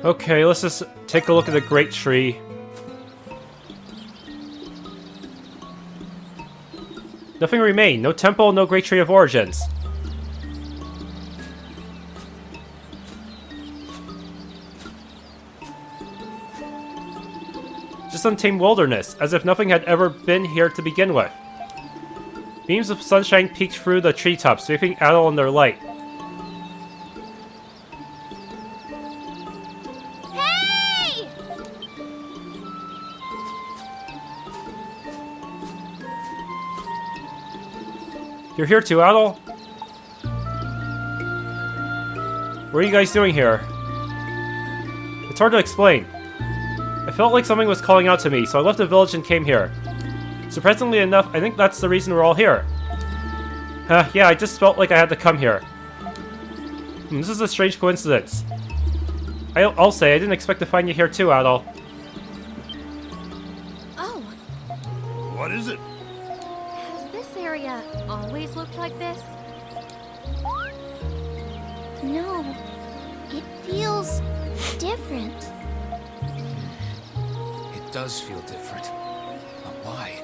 Okay, let's just take a look at the Great Tree. Nothing remained. No temple, no Great Tree of Origins. Just untamed wilderness, as if nothing had ever been here to begin with. Beams of sunshine peeked through the treetops, sweeping Adol in their light. Hey! You're here too, Adol? What are you guys doing here? It's hard to explain. I felt like something was calling out to me, so I left the village and came here. Surprisingly enough, I think that's the reason we're all here. Yeah, I just felt like I had to come here. This is a strange coincidence. I'll say, I didn't expect to find you here too, Adol. Oh, What is it? has this area always looked like this? No, it feels different. It does feel different. But why?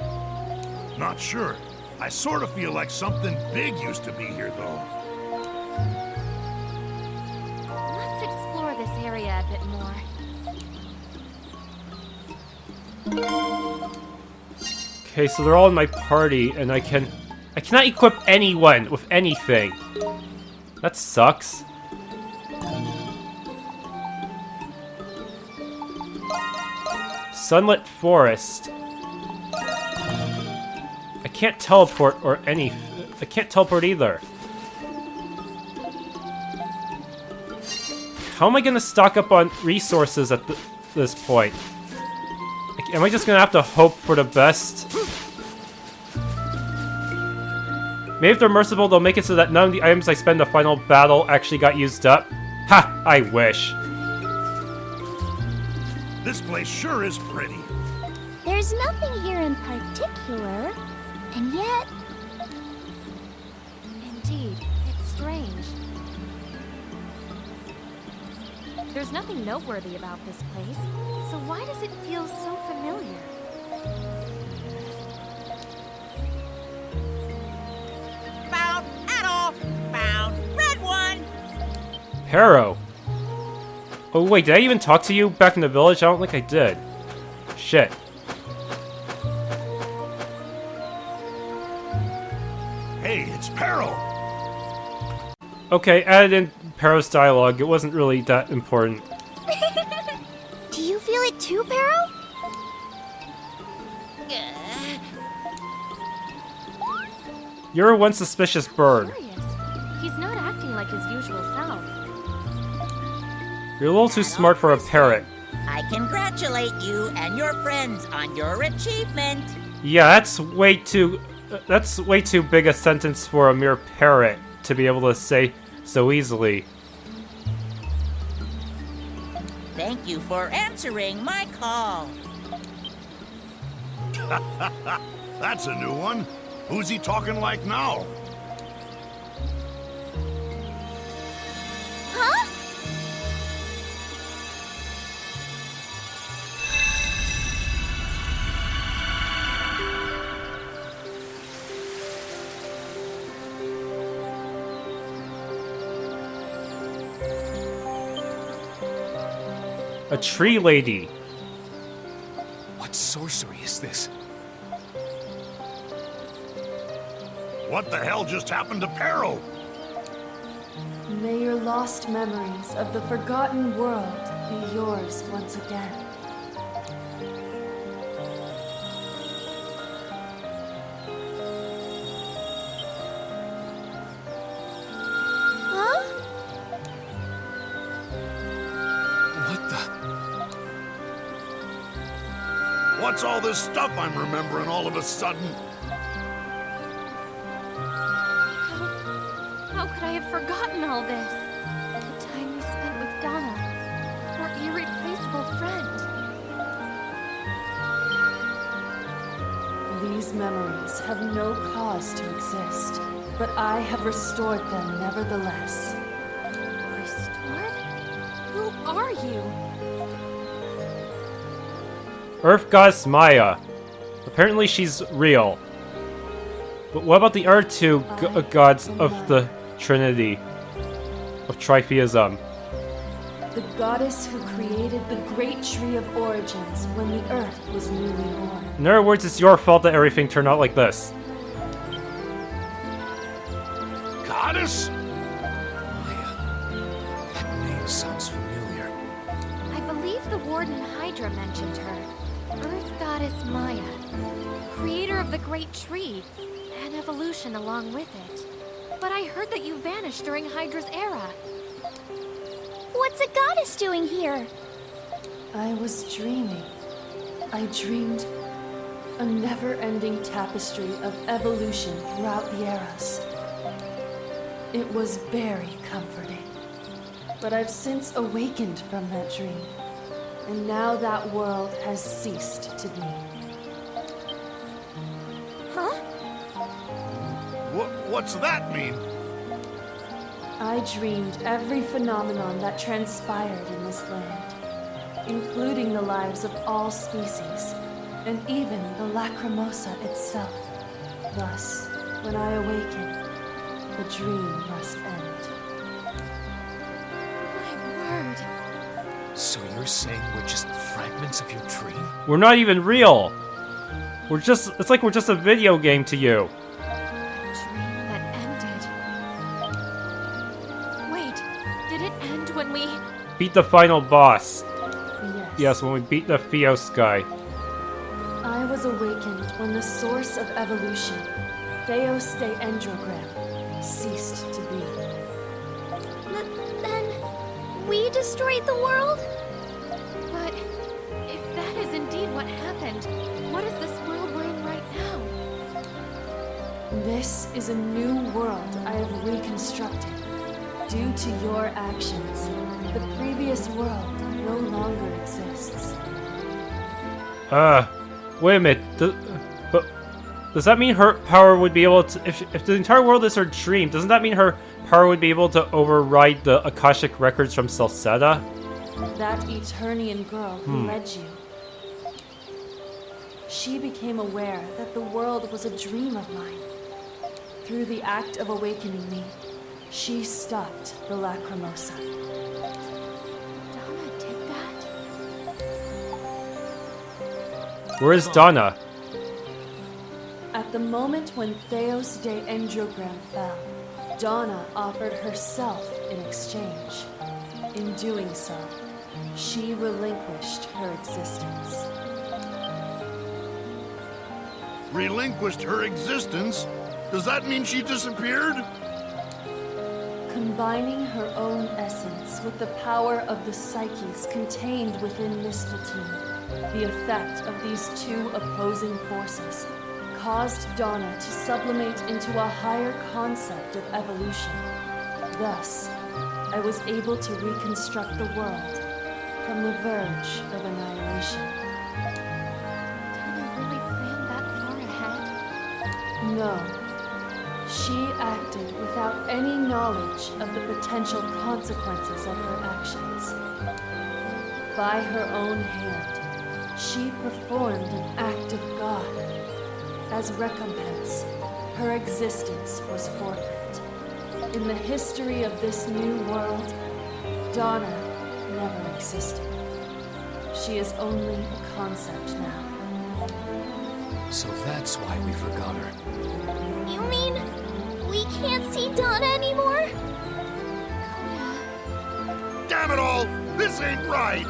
Not sure. I sort of feel like something big used to be here, though. Let's explore this area a bit more. Okay, so they're all in my party, and I cannot equip anyone with anything. That sucks. Sunlit Forest. I can't teleport or any... I can't teleport either. How am I gonna stock up on resources at this point? Am I just gonna have to hope for the best? Maybe if they're merciful, they'll make it so that none of the items I spend in the final battle actually got used up. Ha! I wish. This place sure is pretty. There's nothing here in particular, and yet... Indeed, it's strange. There's nothing noteworthy about this place, so why does it feel so familiar? Found Adol! Found red one! Paro. Oh wait, did I even talk to you back in the village? I don't think I did. Shit. Hey, it's Paro. Okay, added in Paro's dialogue. It wasn't really that important. Do you feel it too, Paro? You're a one suspicious bird. Curious. He's not acting like his usual self. You're a little too smart for a parrot. I congratulate you and your friends on your achievement. Yeah, that's way too big a sentence for a mere parrot to be able to say so easily. Thank you for answering my call. That's a new one. Who's he talking like now? Huh? A tree lady. What sorcery is this? What the hell just happened to Paro? May your lost memories of the forgotten world be yours once again. Huh? What the? What's all this stuff I'm remembering all of a sudden? How could I have forgotten all this? The time we spent with Donna, our irreplaceable friend. These memories have no cause to exist, but I have restored them nevertheless. Restored? Who are you? Earth Goddess Maia. Apparently she's real. But what about the other two gods of the Trinity? Of tritheism? The goddess who created the great tree of origins when the earth was newly born. In other words, it's your fault that everything turned out like this. Goddess? Maia. That name sounds familiar. I believe the Warden Hydra mentioned her. Earth Goddess Maia. Creator of the great tree, and evolution along with it. But I heard that you vanished during Hydra's era. What's a goddess doing here? I was dreaming. I dreamed a never-ending tapestry of evolution throughout the eras. It was very comforting. But I've since awakened from that dream. And now that world has ceased to be. Huh? What's that mean? I dreamed every phenomenon that transpired in this land, including the lives of all species, and even the Lacrimosa itself. Thus, when I awaken, the dream must end. My word. So you're saying we're just fragments of your dream? We're not even real. It's like we're just a video game to you. A dream that ended. Wait, did it end when we... Beat the final boss. Yes. Yes, when we beat the Fetus guy. I was awakened when the source of evolution, Theos de Endrogram, ceased to be. Then we destroyed the world? But if that is indeed what happened, what is this world we're in right now? This is a new world I have reconstructed. Due to your actions, the previous world no longer exists. Wait a minute. But does that mean her power would be able to... If the entire world is her dream, doesn't that mean her power would be able to override the Akashic records from Celceta? That Eternian girl who led you. She became aware that the world was a dream of mine. Through the act of awakening me, she stopped the Lacrimosa. Donna did that? Where is Donna? At the moment when Theos de Endrogram fell, Donna offered herself in exchange. In doing so, she relinquished her existence. Relinquished her existence? Does that mean she disappeared? Combining her own essence with the power of the psyches contained within Misteltein, the effect of these two opposing forces caused Donna to sublimate into a higher concept of evolution. Thus, I was able to reconstruct the world from the verge of annihilation. Donna really planned that far ahead? No. She acted without any knowledge of the potential consequences of her actions. By her own hand, she performed an act of God. As recompense, her existence was forfeit. In the history of this new world, Donna never existed. She is only a concept now. So that's why we forgot her. You mean we can't see Donna anymore? Damn it all! This ain't right!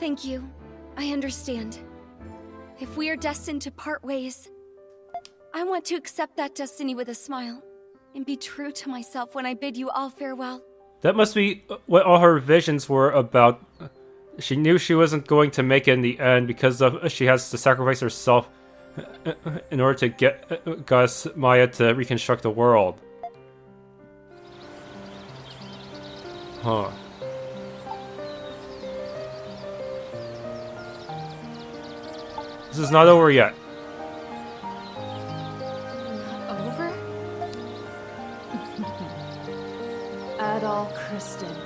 Thank you. I understand. If we are destined to part ways, I want to accept that destiny with a smile and be true to myself when I bid you all farewell. That must be what all her visions were about. She knew she wasn't going to make it in the end because she has to sacrifice herself in order to get Goddess Maia to reconstruct the world. Huh. This is not over yet. Not over? Adol Kristen,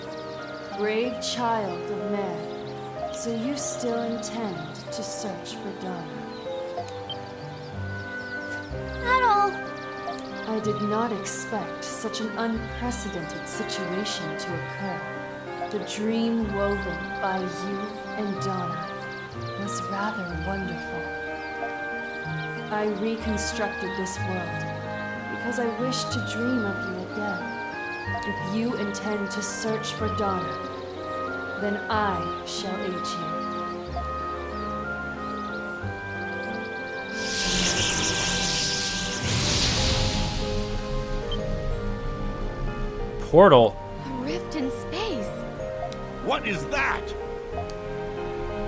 Brave child of man, so you still intend to search for Donna? Adol! I did not expect such an unprecedented situation to occur. The dream woven by you and Donna was rather wonderful. I reconstructed this world because I wish to dream of you again. If you intend to search for Donna, then I shall aid you. Portal? A rift in space. What is that?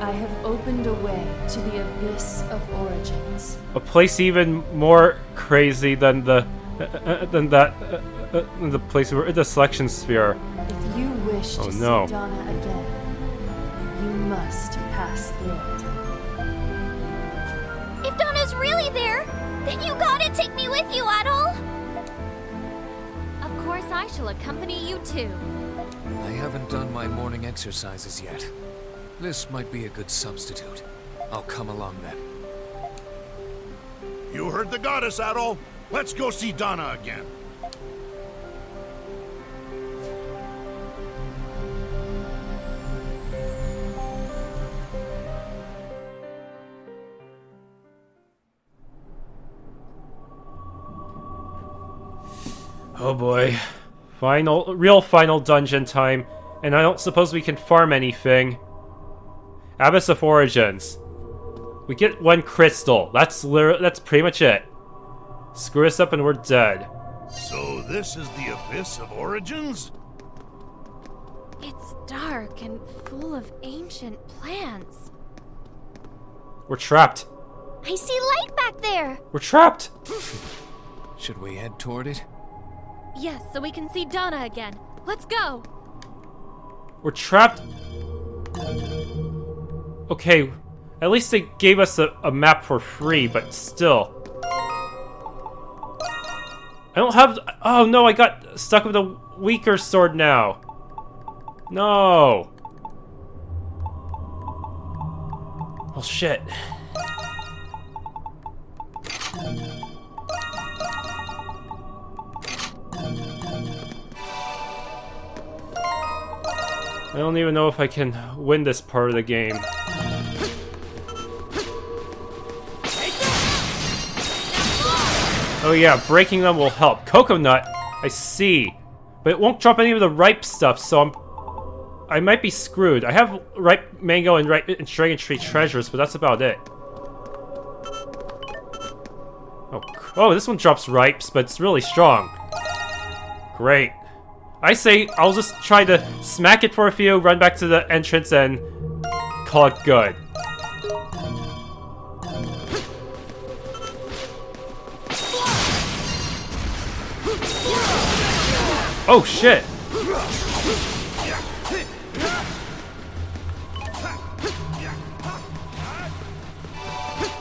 I have opened a way to the Abyss of Origins. A place even more crazy than the place where the selection sphere. If you wish to see Donna again, you must pass through it. If Donna's really there, then you gotta take me with you, Adol! Of course, I shall accompany you too. I haven't done my morning exercises yet. This might be a good substitute. I'll come along then. You heard the goddess, Adol. Let's go see Donna again. Oh boy. Real final dungeon time, and I don't suppose we can farm anything. Abyss of Origins. We get one crystal. That's pretty much it. Screw us up and we're dead. So this is the Abyss of Origins? It's dark and full of ancient plants. We're trapped. I see light back there! We're trapped! Should we head toward it? Yes, so we can see Donna again. Let's go! We're trapped. Okay, at least they gave us a map for free, but still. I don't have... Oh no, I got stuck with a weaker sword now. No. Well, shit. I don't even know if I can win this part of the game. Oh yeah, breaking them will help. Coconut, I see. But it won't drop any of the ripe stuff, so I might be screwed. I have ripe mango and ripe dragon tree treasures, but that's about it. Oh, this one drops ripes, but it's really strong. Great. I say I'll just try to smack it for a few, run back to the entrance, and call it good. Oh shit!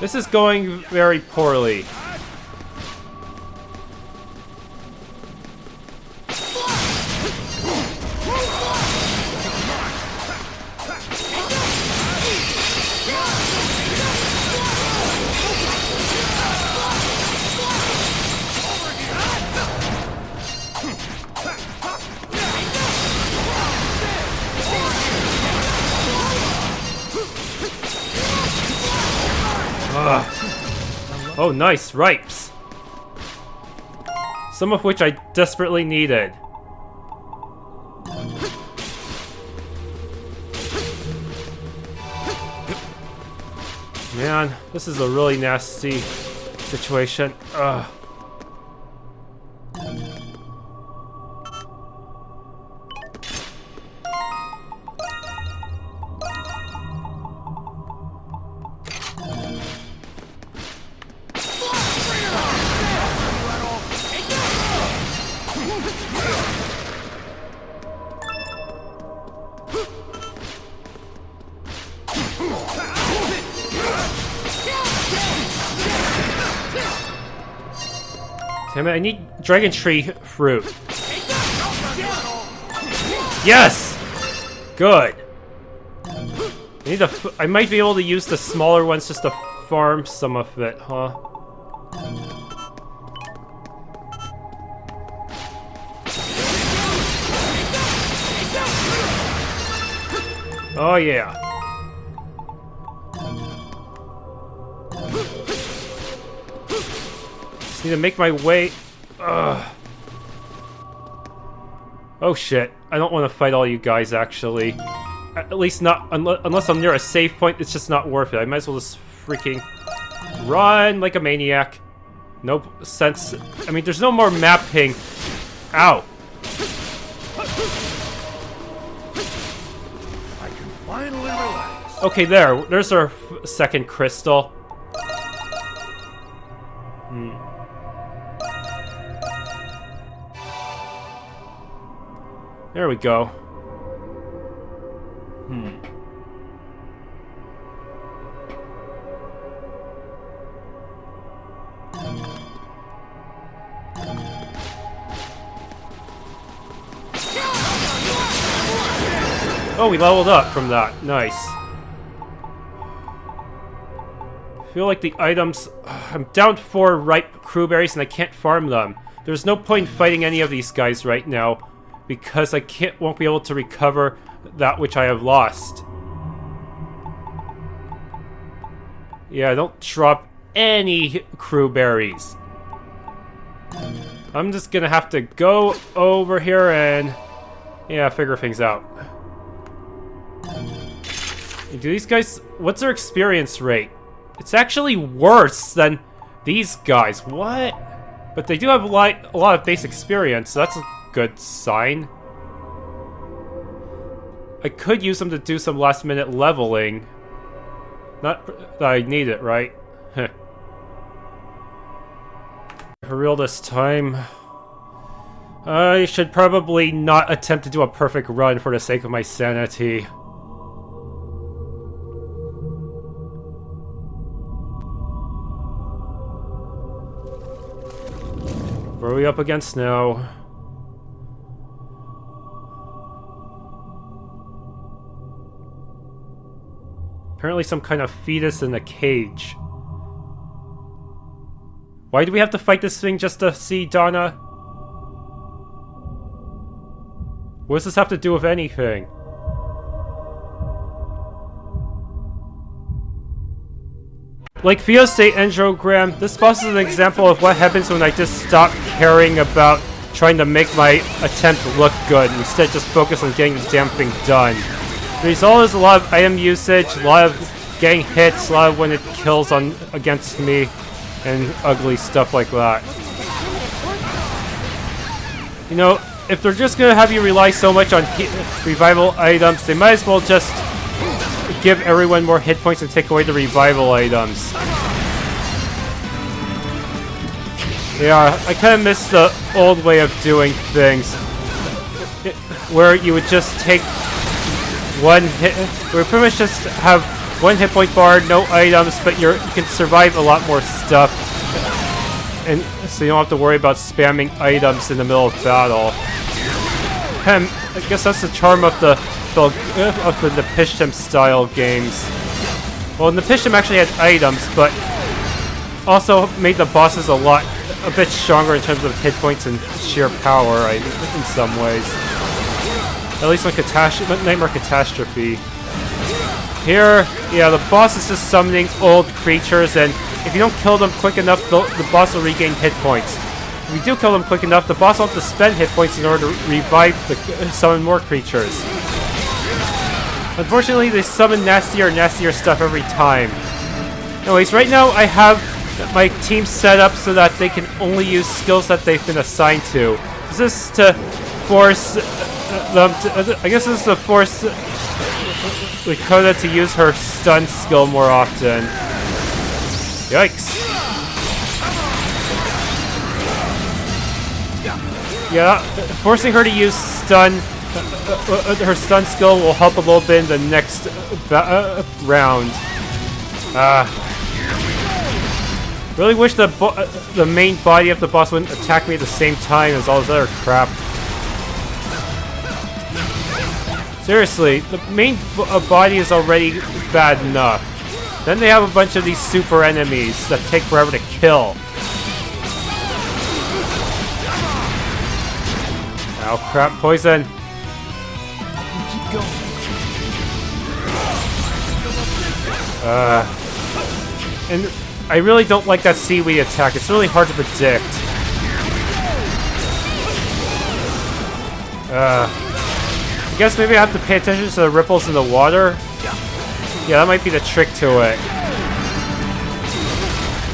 This is going very poorly. Oh, nice, ripes. Some of which I desperately needed. Man, this is a really nasty situation. Ugh. Damn it, I need dragon tree fruit. Yes! Good. I might be able to use the smaller ones just to farm some of it, huh? Oh yeah. Just need to make my way. Ugh. Oh shit. I don't want to fight all you guys, actually. At least not unless I'm near a save point. It's just not worth it. I might as well just freaking run like a maniac. No sense. I mean, there's no more mapping. Ow. I can finally relax. Okay, there's our second crystal. There we go. Oh, we leveled up from that. Nice. I feel like the items... I'm down 4 ripe crewberries and I can't farm them. There's no point in fighting any of these guys right now because I won't be able to recover that which I have lost. Yeah, don't drop any crewberries. I'm just gonna have to go over here and... yeah, figure things out. Do these guys... what's their experience rate? It's actually worse than these guys. What? But they do have a lot of base experience, so that's a good sign. I could use them to do some last-minute leveling. Not that I need it, right? Heh. For real this time. I should probably not attempt to do a perfect run for the sake of my sanity. What are we up against now? Apparently some kind of fetus in a cage. Why do we have to fight this thing just to see Donna? What does this have to do with anything? Like Theo's State Endogram, this boss is an example of what happens when I just stop caring about trying to make my attempt look good, and instead just focus on getting the damn thing done. The result is a lot of item usage, a lot of getting hits, a lot of when it kills against me, and ugly stuff like that. You know, if they're just gonna have you rely so much on revival items, they might as well just give everyone more hit points and take away the revival items. Yeah, I kind of miss the old way of doing things, where you would just take one hit, where you pretty much just have one hit point bar, no items, but you can survive a lot more stuff, and so you don't have to worry about spamming items in the middle of battle. I guess that's the charm of the Nepishtim style games. Well, Nepishtim actually had items, but also made the bosses a bit stronger in terms of hit points and sheer power, in some ways. At least on Nightmare Catastrophe. Here, yeah, the boss is just summoning old creatures, and if you don't kill them quick enough, the boss will regain hit points. If you do kill them quick enough, the boss will have to spend hit points in order to summon more creatures. Unfortunately, they summon nastier and nastier stuff every time. Anyways, right now I have my team set up so that they can only use skills that they've been assigned to. This is to force them to... I guess this is to force Lakota to use her stun skill more often. Yikes. Yeah, forcing her to use stun... her stun skill will help a little bit in the next round. Really wish the main body of the boss wouldn't attack me at the same time as all this other crap. Seriously, the main body is already bad enough. Then they have a bunch of these super enemies that take forever to kill. Oh crap, poison. Keep going. And I really don't like that seaweed attack. It's really hard to predict. I guess maybe I have to pay attention to the ripples in the water. Yeah, that might be the trick to it.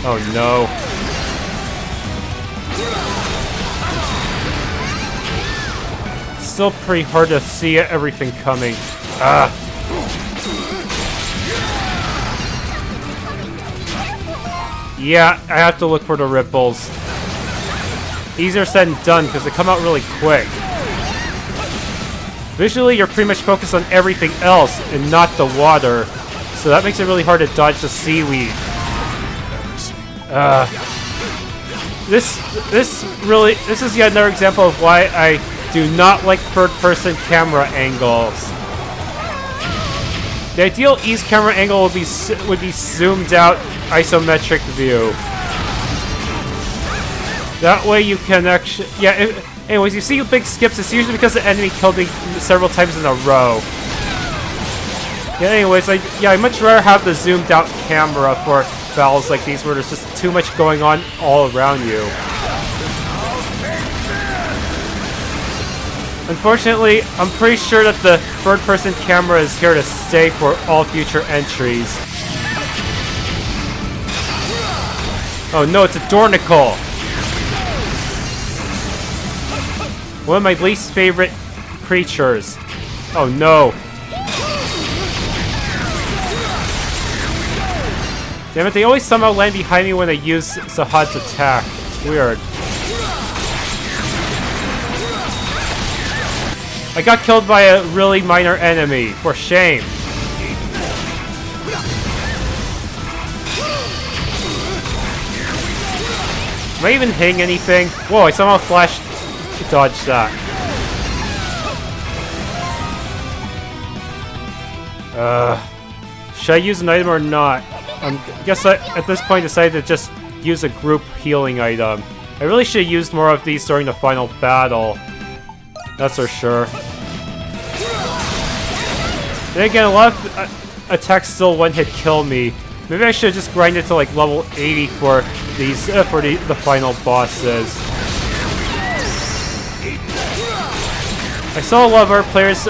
Oh no. Still pretty hard to see everything coming. Yeah, I have to look for the ripples. Easier said than done because they come out really quick. Visually, you're pretty much focused on everything else and not the water, so that makes it really hard to dodge the seaweed. This is yet another example of why I do not like third-person camera angles. The ideal ease camera angle would be zoomed out isometric view. That way you can actually... Yeah, anyways, you see big skips, it's usually because the enemy killed me several times in a row. Yeah, anyways, I'd much rather have the zoomed out camera for battles like these where there's just too much going on all around you. Unfortunately, I'm pretty sure that the third-person camera is here to stay for all future entries. Oh no, it's a Dornicle! One of my least favorite creatures. Oh no. Damn it, they always somehow land behind me when I use Sahad's attack. It's weird. I got killed by a really minor enemy. For shame. Am I even hitting anything? Whoa, I somehow flash dodged that. Should I use an item or not? I guess I, at this point, decided to just use a group healing item. I really should have used more of these during the final battle. That's for sure. Then again, a lot of attacks still one-hit kill me. Maybe I should just grind it to like level 80 for these for the final bosses. I saw a lot of our players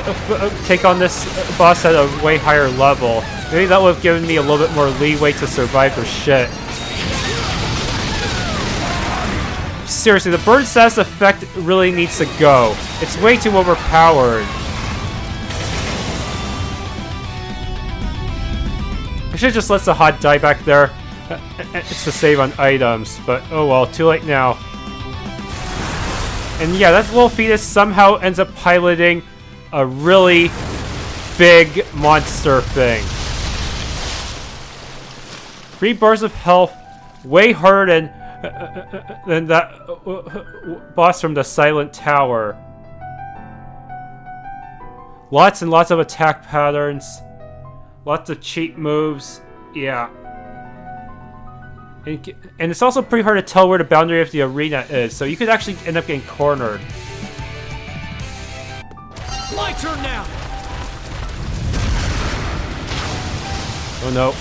take on this boss at a way higher level. Maybe that would have given me a little bit more leeway to survive their shit. Seriously, the burn status effect really needs to go. It's way too overpowered. I should just let Sahad die back there to save on items, but oh well, too late now. And yeah, that little Fetus somehow ends up piloting a really big monster thing. 3 bars of health, way harder than that boss from the Silent Tower. Lots and lots of attack patterns. Lots of cheat moves. Yeah. And it's also pretty hard to tell where the boundary of the arena is, so you could actually end up getting cornered. My turn now. Oh no.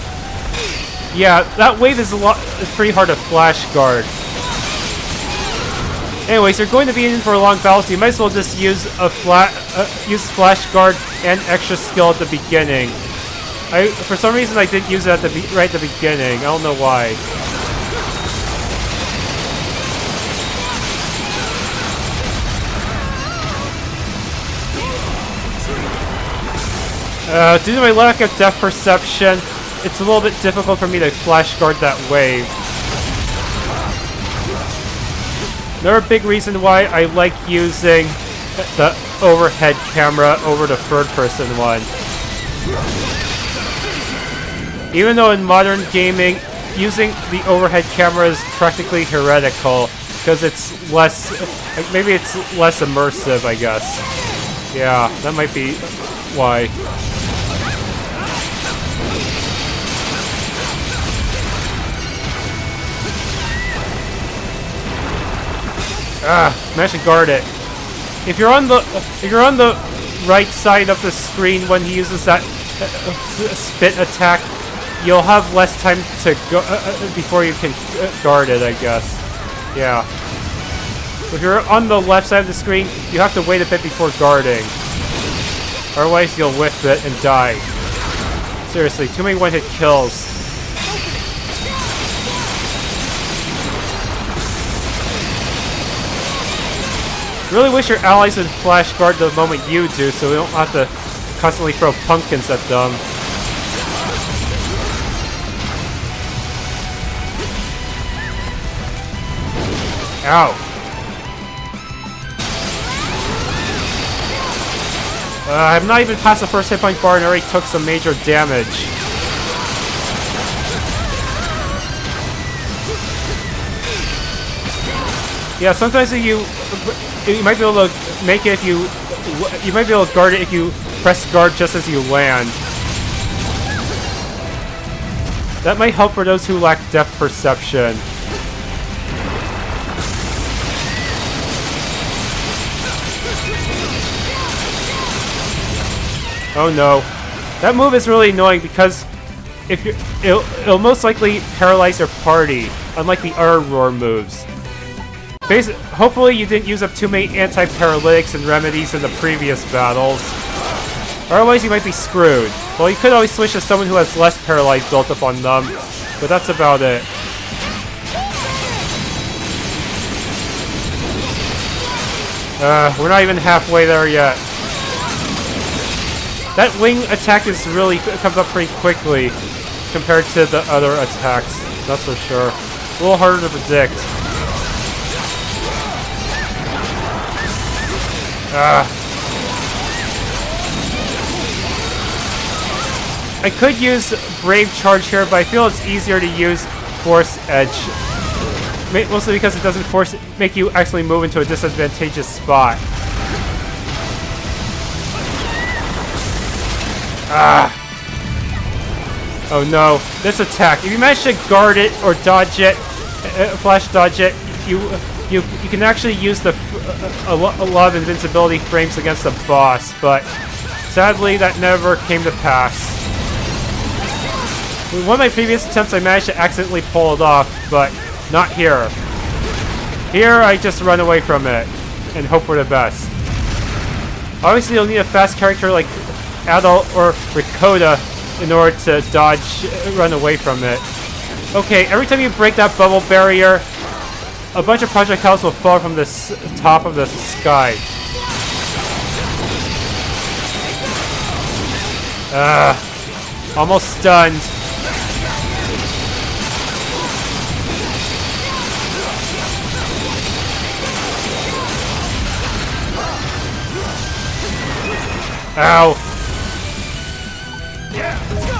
Yeah, that wave is it's pretty hard to flash guard. Anyways, you're going to be in for a long battle, so you might as well just use a use flash guard and extra skill at the beginning. For some reason I didn't use it at right at the beginning. I don't know why. Due to my lack of depth perception, it's a little bit difficult for me to flash guard that wave. Another big reason why I like using the overhead camera over the third-person one. Even though in modern gaming, using the overhead camera is practically heretical, because it's less, maybe it's less immersive, I guess. Yeah, that might be why. Managed to guard it. If you're on the right side of the screen when he uses that spit attack, you'll have less time to go before you can guard it, I guess. Yeah. If you're on the left side of the screen, you have to wait a bit before guarding. Otherwise, you'll whiff it and die. Seriously, too many one-hit kills. Really wish your allies would flash guard the moment you do, so we don't have to constantly throw pumpkins at them. Ow. I'm not even past the first hit point bar and already took some major damage. Yeah, sometimes you might be able to make it if you might be able to guard it if you press guard just as you land. That might help for those who lack depth perception. Oh no. That move is really annoying because if it'll most likely paralyze your party, unlike the other roar moves. Hopefully you didn't use up too many anti-paralytics and remedies in the previous battles. Otherwise you might be screwed. Well, you could always switch to someone who has less paralyzed built up on them, but that's about it. We're not even halfway there yet. That wing attack comes up pretty quickly compared to the other attacks, that's for sure. A little harder to predict. I could use Brave Charge here, but I feel it's easier to use Force Edge. Mostly because it doesn't make you actually move into a disadvantageous spot. Oh no, this attack. If you manage to guard it or dodge it, flash dodge it, you can actually use a lot of invincibility frames against the boss, but sadly that never came to pass. In one of my previous attempts I managed to accidentally pull it off, but not here. Here I just run away from it and hope for the best. Obviously you'll need a fast character like Adol or Ricotta in order to run away from it. Okay, every time you break that bubble barrier, a bunch of projectiles will fall from the top of the sky. Almost stunned. Ow. Yeah, let's go.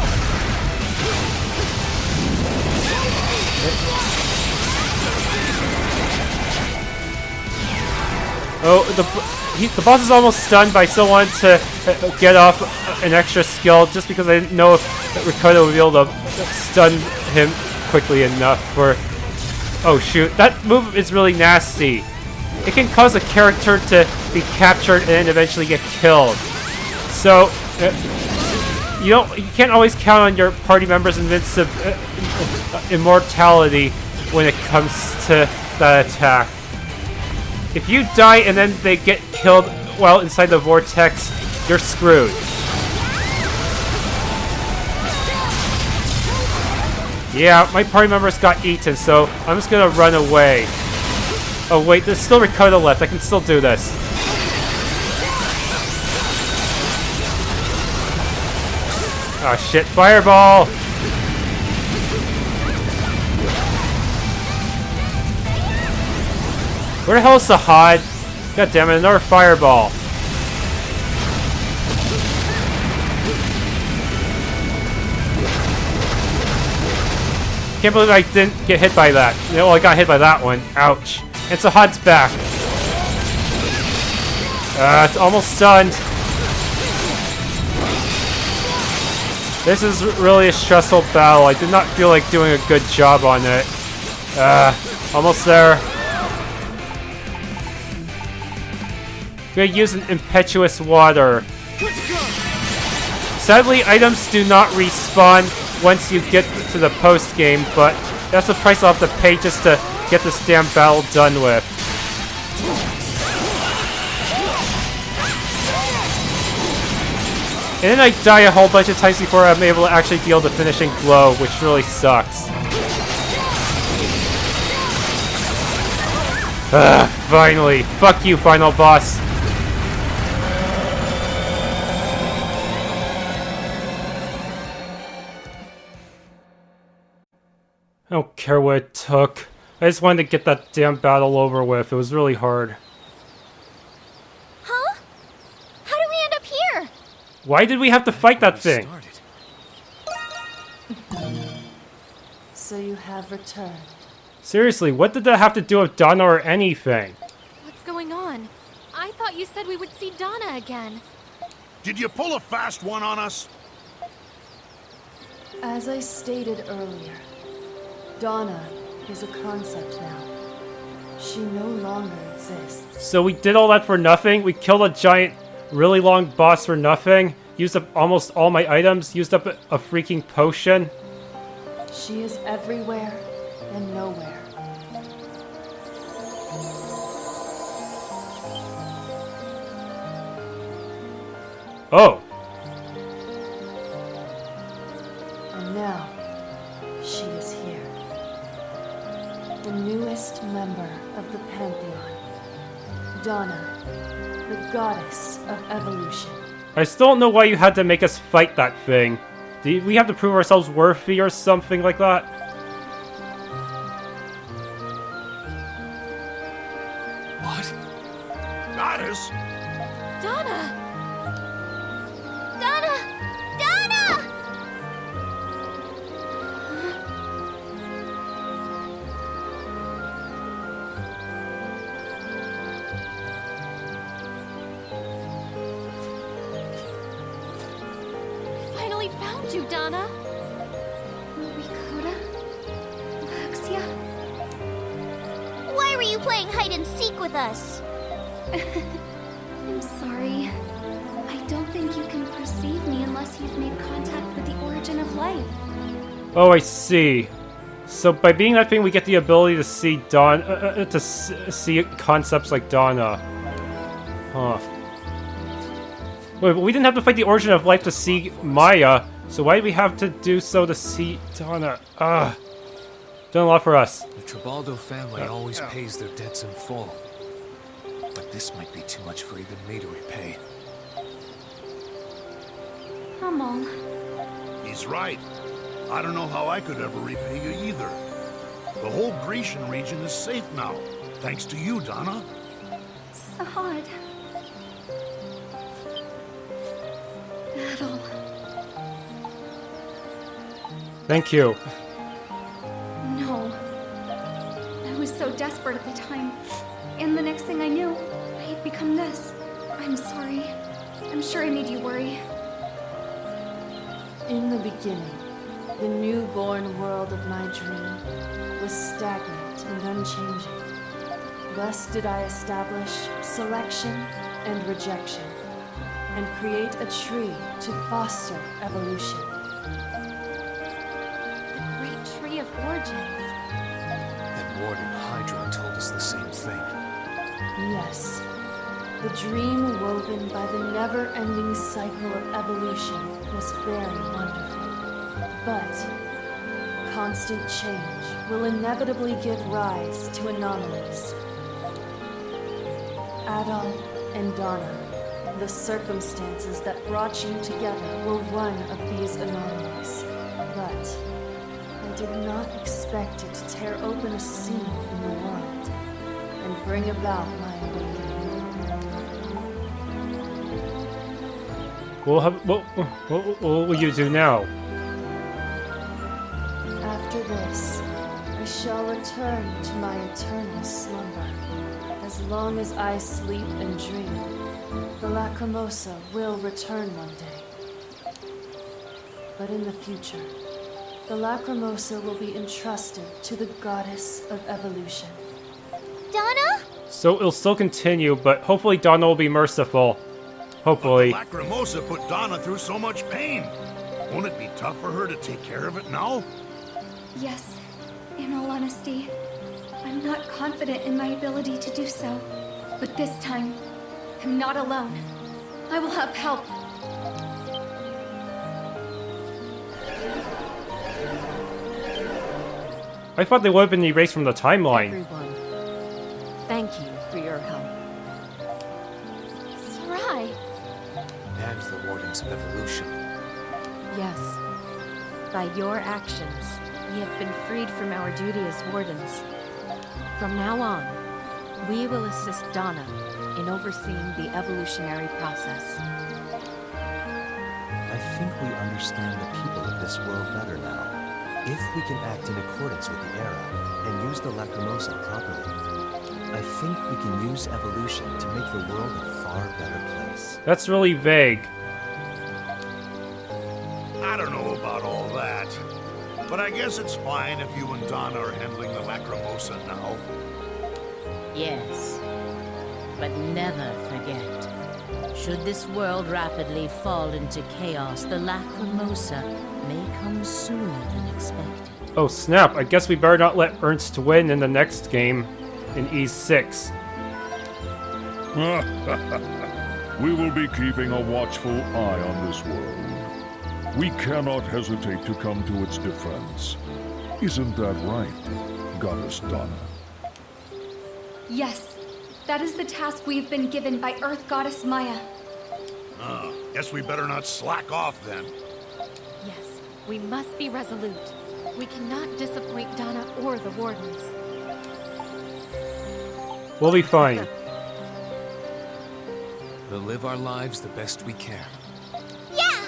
Oh, the boss is almost stunned, but I still wanted to get off an extra skill just because I didn't know if Ricotta would be able to stun him quickly enough for... Oh shoot, that move is really nasty. It can cause a character to be captured and then eventually get killed. So, you can't always count on your party members' immortality when it comes to that attack. If you die and then they get killed while inside the vortex, you're screwed. Yeah, my party members got eaten, so I'm just gonna run away. Oh wait, there's still Ricotta left. I can still do this. Oh shit, fireball! Where the hell is Sahad? God damn it, another fireball. Can't believe I didn't get hit by that. Well, I got hit by that one. Ouch. And Sahad's back. It's almost stunned. This is really a stressful battle. I did not feel like doing a good job on it. Almost there. Gonna use an impetuous water. Sadly, items do not respawn once you get to the post game, but that's the price I'll have to pay just to get this damn battle done with. And then I die a whole bunch of times before I'm able to actually deal the finishing blow, which really sucks. Finally. Fuck you, final boss. I don't care what it took. I just wanted to get that damn battle over with. It was really hard. Huh? How do we end up here? Why did we have to fight that thing? So you have returned. Seriously, what did that have to do with Donna or anything? What's going on? I thought you said we would see Donna again. Did you pull a fast one on us? As I stated earlier, Donna is a concept now. She no longer exists. So we did all that for nothing? We killed a giant, really long boss for nothing? Used up almost all my items? Used up a freaking potion? She is everywhere and nowhere. Oh. And now, she is here. The newest member of the Pantheon. Donna, the goddess of evolution. I still don't know why you had to make us fight that thing. Did we have to prove ourselves worthy or something like that? What? Goddess? Donna! Donna! Donna! Finally found you, Donna! Ricotta? Alexia? Why were you playing hide and seek with us? I'm sorry. I don't think you can perceive me unless you've made contact with the origin of life. Oh, I see. So by being that thing, we get the ability to see see concepts like Donna. Huh. Wait, but we didn't have to fight the origin of life to see Maia, so why did we have to do so to see Donna? Done a lot for us. The Tribaldo family always pays their debts in full. But this might be too much for even me to repay. Hummel. He's right. I don't know how I could ever repay you either. The whole Grecian region is safe now, thanks to you, Donna. Sahad. Adol. Thank you. No. I was so desperate at the time. And the next thing I knew, I had become this. I'm sorry. I'm sure I made you worry. In the beginning, the newborn world of my dream was stagnant and unchanging. Thus did I establish selection and rejection, and create a tree to foster evolution. The great tree of origins. That warden Hydra told us the same thing. Yes, the dream woven by the never-ending cycle of evolution was very wonderful. But constant change will inevitably give rise to anomalies. Adol and Donna, the circumstances that brought you together were one of these anomalies. But I did not expect it to tear open a seam in the world and bring about my awakening. What will you do now? After this, I shall return to my eternal slumber. As long as I sleep and dream, the Lacrimosa will return one day. But in the future, the Lacrimosa will be entrusted to the Goddess of Evolution. Donna? So it'll still continue, but hopefully Donna will be merciful. Hopefully. Lacrimosa put Donna through so much pain. Won't it be tough for her to take care of it now? Yes, in all honesty, I'm not confident in my ability to do so. But this time, I'm not alone. I will have help. I thought they would have been erased from the timeline. Everyone, thank you for your help. Sarai, And the Wardens of Evolution. Yes, by your actions, we have been freed from our duty as wardens. From now on, we will assist Donna in overseeing the evolutionary process. I think we understand the people of this world better now. If we can act in accordance with the era and use the Lacrimosa properly, I think we can use evolution to make the world a far better place. That's really vague. I don't know about all that. But I guess it's fine if you and Donna are handling the Lacrimosa now. Yes. But never forget, should this world rapidly fall into chaos, the Lacrimosa may come sooner than expected. Oh snap, I guess we better not let Ernst win in the next game in E6. We will be keeping a watchful eye on this world. We cannot hesitate to come to its defense. Isn't that right, Goddess Donna? yes, that is the task we've been given by Earth Goddess Maia. Guess we better not slack off then. Yes, we must be resolute. We cannot disappoint Donna or the Wardens. We'll be fine. We'll live our lives the best we can. Yeah!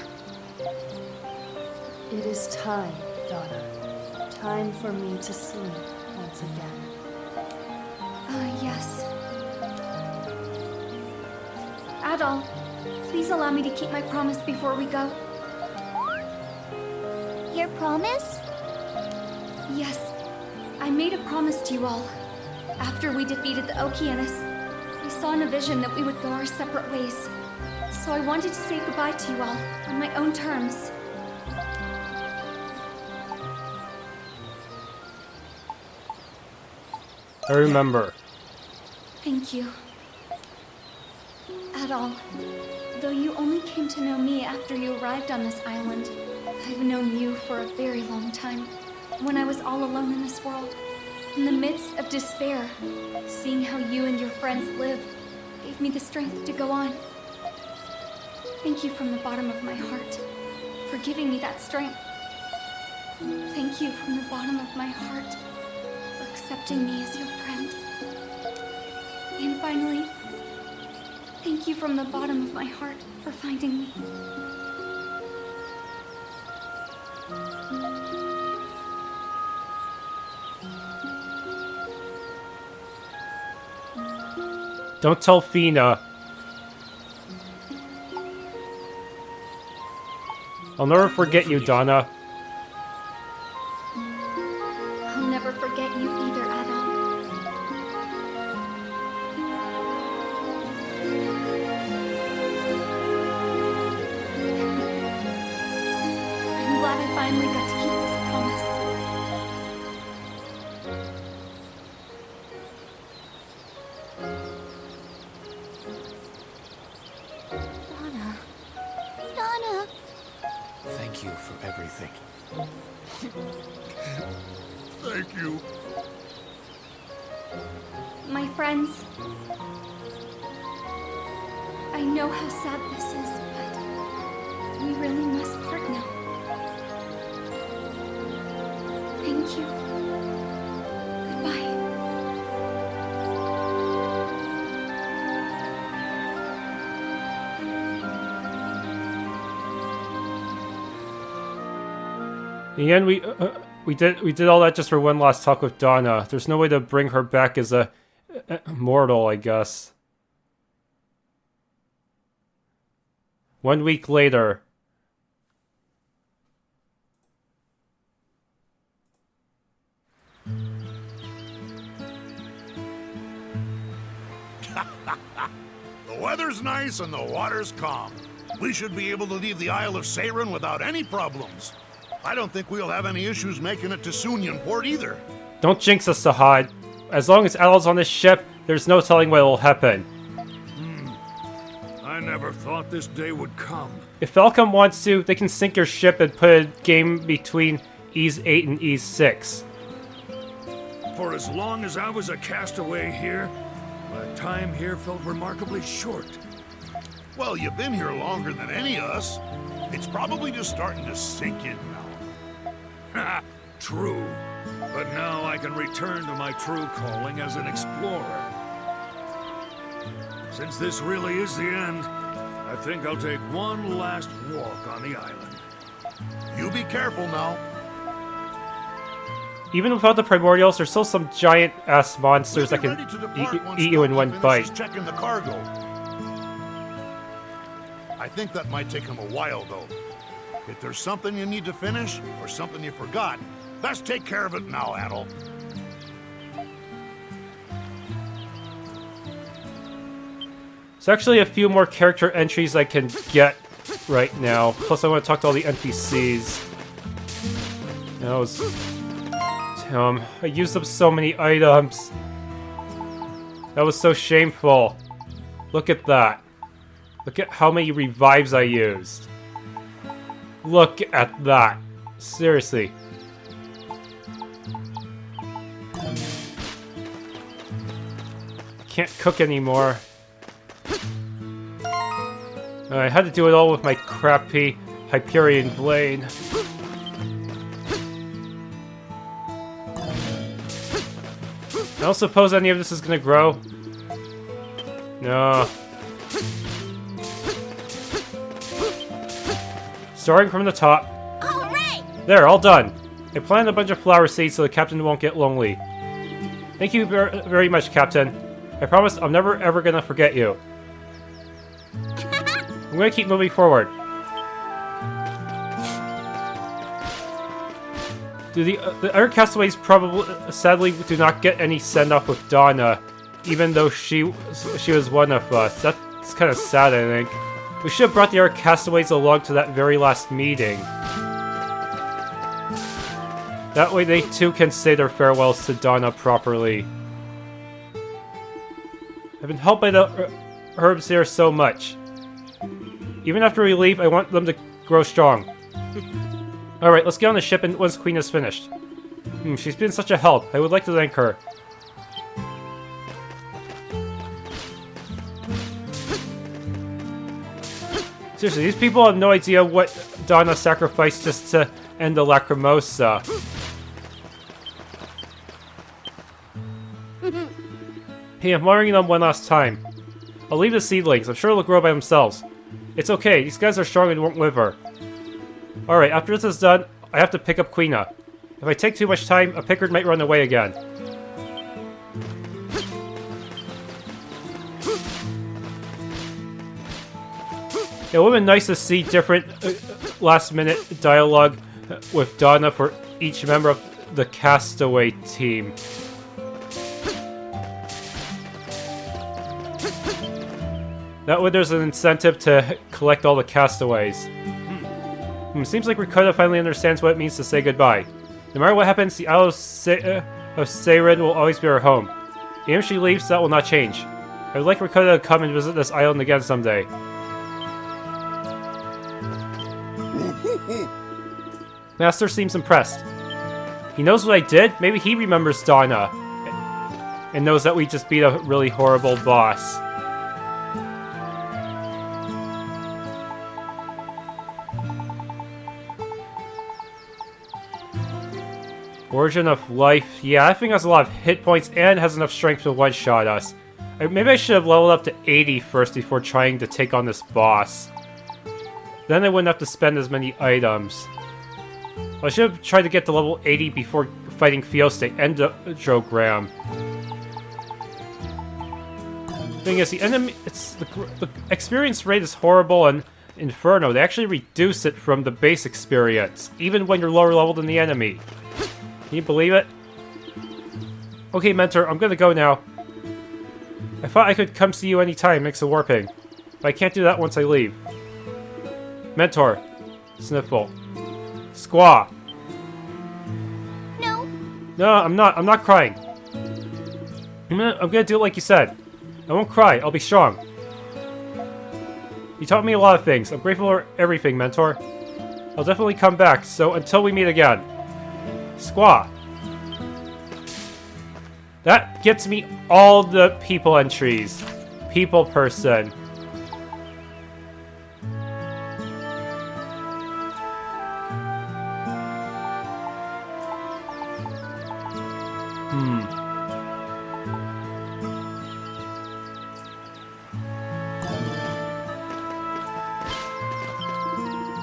It is time, Donna. Time for me to sleep once again. Yes. Adol, please allow me to keep my promise before we go. Your promise? Yes, I made a promise to you all. After we defeated the Okeanos, I saw in a vision that we would go our separate ways. So I wanted to say goodbye to you all on my own terms. I remember. Thank you. Adol, though you only came to know me after you arrived on this island, I've known you for a very long time. When I was all alone in this world, in the midst of despair, seeing how you and your friends lived gave me the strength to go on. Thank you from the bottom of my heart for giving me that strength. Thank you from the bottom of my heart for accepting me as your friend. And finally, thank you from the bottom of my heart for finding me. Don't tell Fina. I'll never forget you, Donna. I'll never forget you either, Adol. I'm glad I finally got to keep this promise. Donna. Donna. Thank you for everything. Thank you. My friends, I know how sad this is, but we really must part now. Thank you. Goodbye. In the end, we did all that just for one last talk with Donna. There's no way to bring her back as a mortal, I guess. 1 week later. nice and the water's calm. We should be able to leave the Isle of Seiren without any problems. I don't think we'll have any issues making it to Sunyan Port either. Don't jinx us, Sahad. As long as Adol's on this ship, there's no telling what will happen. I never thought this day would come. If Falcom wants to, they can sink your ship and put a game between Ease 8 and Ease 6. For as long as I was a castaway here, my time here felt remarkably short. Well, you've been here longer than any of us. It's probably just starting to sink in now. Ha! True. But now I can return to my true calling as an explorer. Since this really is the end, I think I'll take one last walk on the island. You be careful now. Even without the primordials, there's still some giant-ass monsters that can eat you in one bite. Checking the cargo. I think that might take him a while, though. If there's something you need to finish, or something you forgot, best take care of it now, Adol. There's actually a few more character entries I can get right now. Plus, I want to talk to all the NPCs. That was... Damn, I used up so many items. That was so shameful. Look at that. Look at how many revives I used. Look at that. Seriously. I can't cook anymore. I had to do it all with my crappy Hyperion blade. I don't suppose any of this is gonna grow. No. Starting from the top. All right. There, all done. I planted a bunch of flower seeds so the captain won't get lonely. Thank you very much, Captain. I promise I'm never ever gonna forget you. I'm gonna keep moving forward. The other castaways probably, sadly, do not get any send-off with Donna, even though she was one of us. That's kind of sad, I think. We should have brought the other castaways along to that very last meeting. That way they too can say their farewells to Donna properly. I've been helped by the herbs here so much. Even after we leave, I want them to grow strong. Alright, let's get on the ship and once Queen is finished. She's been such a help. I would like to thank her. Seriously, these people have no idea what Donna sacrificed just to end the Lacrimosa. Hey, I'm watering them one last time. I'll leave the seedlings. I'm sure they'll grow by themselves. It's okay. These guys are strong and won't wither. Alright, after this is done, I have to pick up Quina. If I take too much time, a Pickard might run away again. It would have been nice to see different last-minute dialogue with Donna for each member of the Castaway team. That way there's an incentive to collect all the castaways. Seems like Ricardo finally understands what it means to say goodbye. No matter what happens, the Isle of Seiren will always be our home. Even if she leaves, that will not change. I would like Ricardo to come and visit this island again someday. Master seems impressed. He knows what I did? Maybe he remembers Donna. And knows that we just beat a really horrible boss. Origin of Life. Yeah, I think has a lot of hit points and has enough strength to one-shot us. Maybe I should have leveled up to 80 first before trying to take on this boss. Then I wouldn't have to spend as many items. I should have tried to get to level 80 before fighting Fioste and Drogram. Thing is, the enemy, the experience rate is horrible in Inferno. They actually reduce it from the base experience, even when you're lower level than the enemy. Can you believe it? Okay, Mentor, I'm gonna go now. I thought I could come see you anytime, mix the warping. but I can't do that once I leave. Mentor. Sniffle. Squaw. No. No, I'm not crying. I'm gonna do it like you said. I won't cry, I'll be strong. You taught me a lot of things. I'm grateful for everything, Mentor. I'll definitely come back, so until we meet again. Squaw. That gets me all the people entries. People person.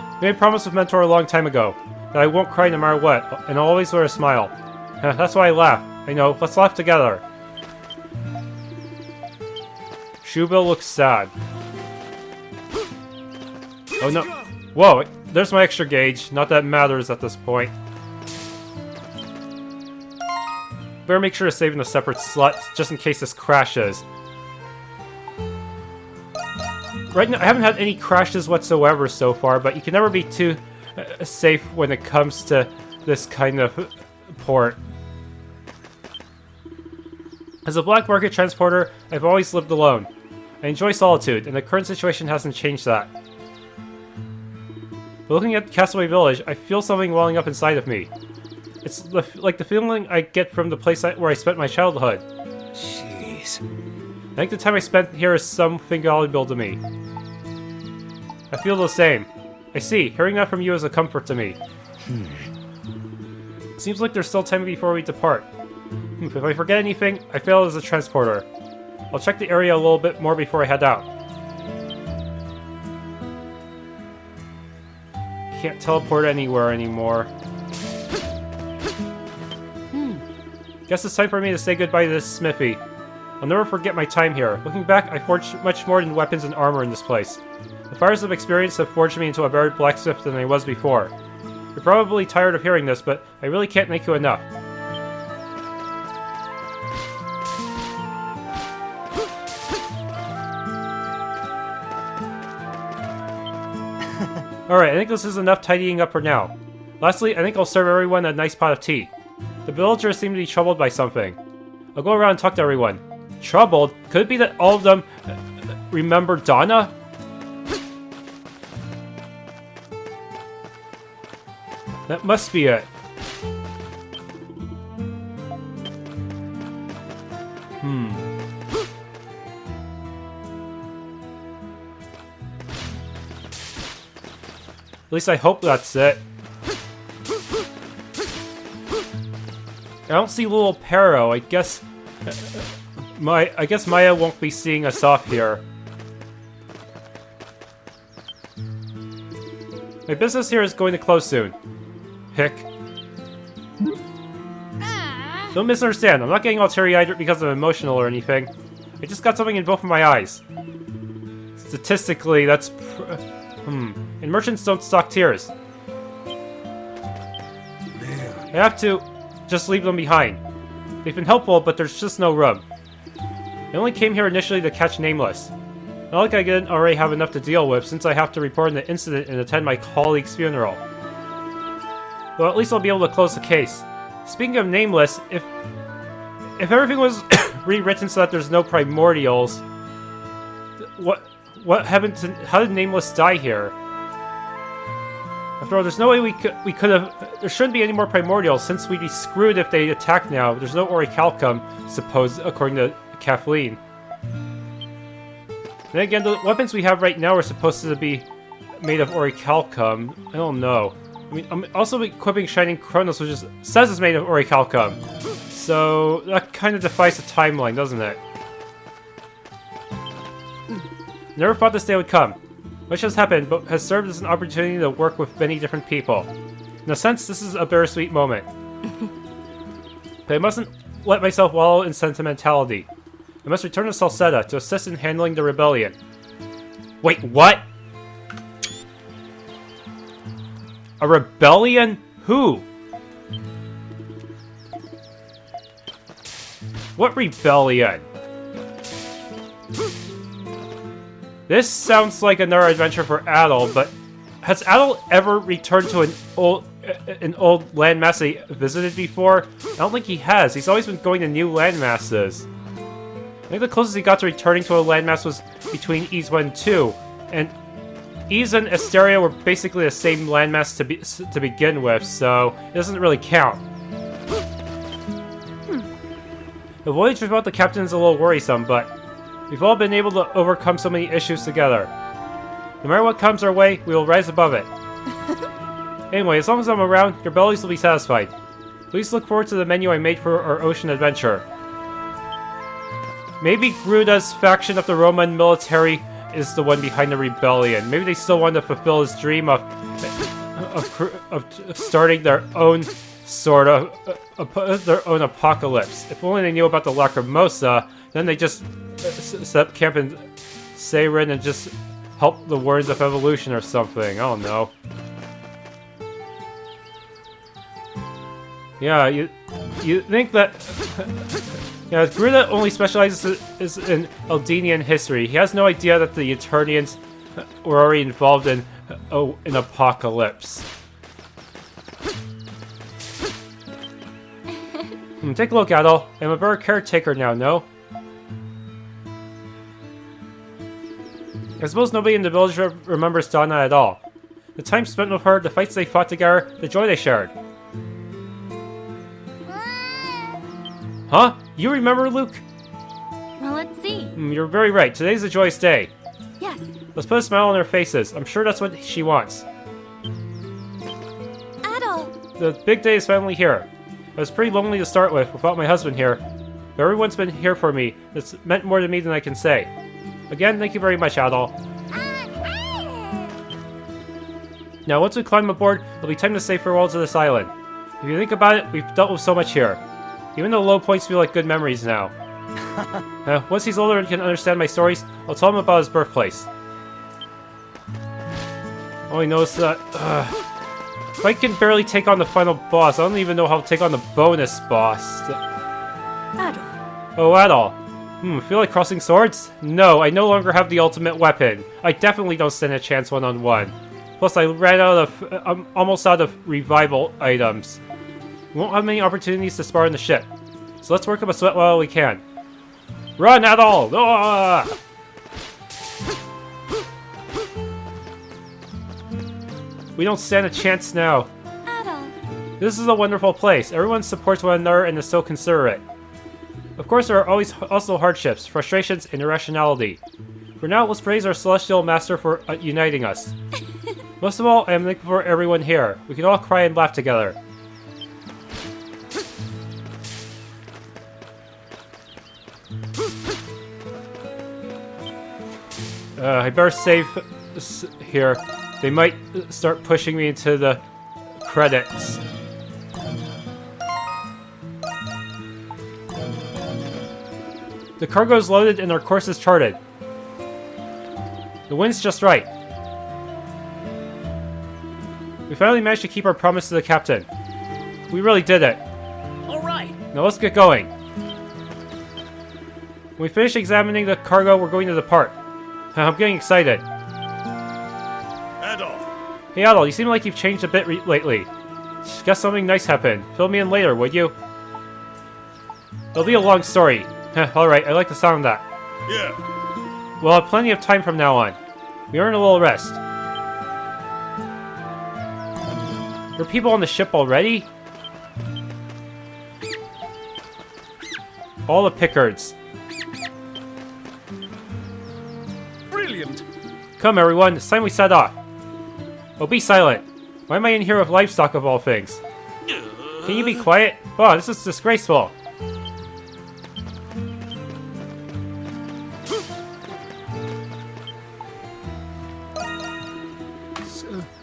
I made a promise with Mentor a long time ago that I won't cry no matter what, and I'll always wear a smile. That's why I laugh. I know, let's laugh together. Shubil looks sad. Oh no. Whoa, there's my extra gauge. Not that it matters at this point. Better make sure to save in a separate slot, just in case this crashes. Right now, I haven't had any crashes whatsoever so far, but you can never be too safe when it comes to this kind of port. As a black market transporter, I've always lived alone. I enjoy solitude, and the current situation hasn't changed that. But looking at Castaway Village, I feel something welling up inside of me. It's like the feeling I get from the place where I spent my childhood. Jeez. I think the time I spent here is something valuable to me. I feel the same. I see. Hearing that from you is a comfort to me. Seems like there's still time before we depart. If I forget anything, I fail as a transporter. I'll check the area a little bit more before I head out. Can't teleport anywhere anymore. Guess it's time for me to say goodbye to this smithy. I'll never forget my time here. Looking back, I forged much more than weapons and armor in this place. The fires of experience have forged me into a better blacksmith than I was before. You're probably tired of hearing this, but I really can't thank you enough. Alright, I think this is enough tidying up for now. Lastly, I think I'll serve everyone a nice pot of tea. The villagers seem to be troubled by something. I'll go around and talk to everyone. Troubled? Could it be that all of them remember Donna? That must be it. At least I hope that's it. I don't see little Paro. I guess Maya won't be seeing us off here. My business here is going to close soon. Hick. Don't misunderstand. I'm not getting all teary-eyed because I'm emotional or anything. I just got something in both of my eyes. Statistically, that's and merchants don't stock tears. I have to just leave them behind. They've been helpful, but there's just no room. I only came here initially to catch Nameless. Not like I didn't already have enough to deal with since I have to report on the incident and attend my colleague's funeral. Well, at least I'll be able to close the case. Speaking of Nameless, if everything was rewritten so that there's no primordials, what happened to... How did Nameless die here? After all, there's no way we could have... There shouldn't be any more primordials, since we'd be screwed if they attack now. There's no orichalcum, suppose, according to Kathleen. Then again, the weapons we have right now are supposed to be made of orichalcum. I don't know. I mean, I'm also equipping Shining Chronos, which says it's made of orichalcum. So, that kind of defies the timeline, doesn't it? Never thought this day would come. Much has happened, but has served as an opportunity to work with many different people. In a sense, this is a bittersweet moment. But I mustn't let myself wallow in sentimentality. I must return to Salsetta to assist in handling the rebellion. Wait, what? A rebellion? Who? What rebellion? This sounds like another adventure for Adol, but has Adol ever returned to an old landmass he visited before? I don't think he has. He's always been going to new landmasses. I think the closest he got to returning to a landmass was between Ys 1 and 2, and Ys and Asteria were basically the same landmass to begin with, so it doesn't really count. The voyage without the captain is a little worrisome, but we've all been able to overcome so many issues together. No matter what comes our way, we will rise above it. Anyway, as long as I'm around, your bellies will be satisfied. Please look forward to the menu I made for our ocean adventure. Maybe Gruda's faction of the Roman military is the one behind the rebellion. Maybe they still want to fulfill his dream of starting their own sort of their own apocalypse. If only they knew about the Lacrimosa, then they just set up camp in Seiren and just help the Warriors of Evolution or something. I don't know. Yeah, you think that... Yeah, Gruda only specializes in Eldenian history. He has no idea that the Eternians were already involved in an apocalypse. Take a look, Adol. I'm a better caretaker now, no? I suppose nobody in the village remembers Donna at all. The time spent with her, the fights they fought together, the joy they shared. Huh? You remember, Luke? Well, let's see. You're very right. Today's a joyous day. Yes. Let's put a smile on their faces. I'm sure that's what she wants. Adol! The big day is finally here. I was pretty lonely to start with, without my husband here. But everyone's been here for me. It's meant more to me than I can say. Again, thank you very much, Adol. Now, once we climb aboard, it'll be time to say farewell to this island. If you think about it, we've dealt with so much here. Even the low points feel like good memories now. Once he's older and can understand my stories, I'll tell him about his birthplace. Only noticed that... if I can barely take on the final boss, I don't even know how to take on the bonus boss. Adol. Oh, Adol. Feel like crossing swords? No, I no longer have the ultimate weapon. I definitely don't stand a chance one-on-one. Plus, I ran out of... I'm almost out of revival items. We won't have many opportunities to spar on the ship. So let's work up a sweat while we can. Run, Adol! Ah! We don't stand a chance now. Adol. This is a wonderful place. Everyone supports one another and is so considerate. Of course, there are always also hardships, frustrations, and irrationality. For now, let's praise our Celestial Master for uniting us. Most of all, I am thankful for everyone here. We can all cry and laugh together. I better save here. They might start pushing me into the credits. The cargo is loaded and our course is charted. The wind's just right. We finally managed to keep our promise to the captain. We really did it. All right. Now let's get going. When we finish examining the cargo, we're going to depart. I'm getting excited. Adol. Hey Adol, you seem like you've changed a bit lately. Guess something nice happened. Fill me in later, would you? It'll be a long story. Alright, I like the sound of that. Yeah. We'll have plenty of time from now on. We earn a little rest. There are people on the ship already? All the Pickards. Brilliant. Come everyone, it's time we set off. Oh, be silent. Why am I in here with livestock of all things? Can you be quiet? Oh, this is disgraceful.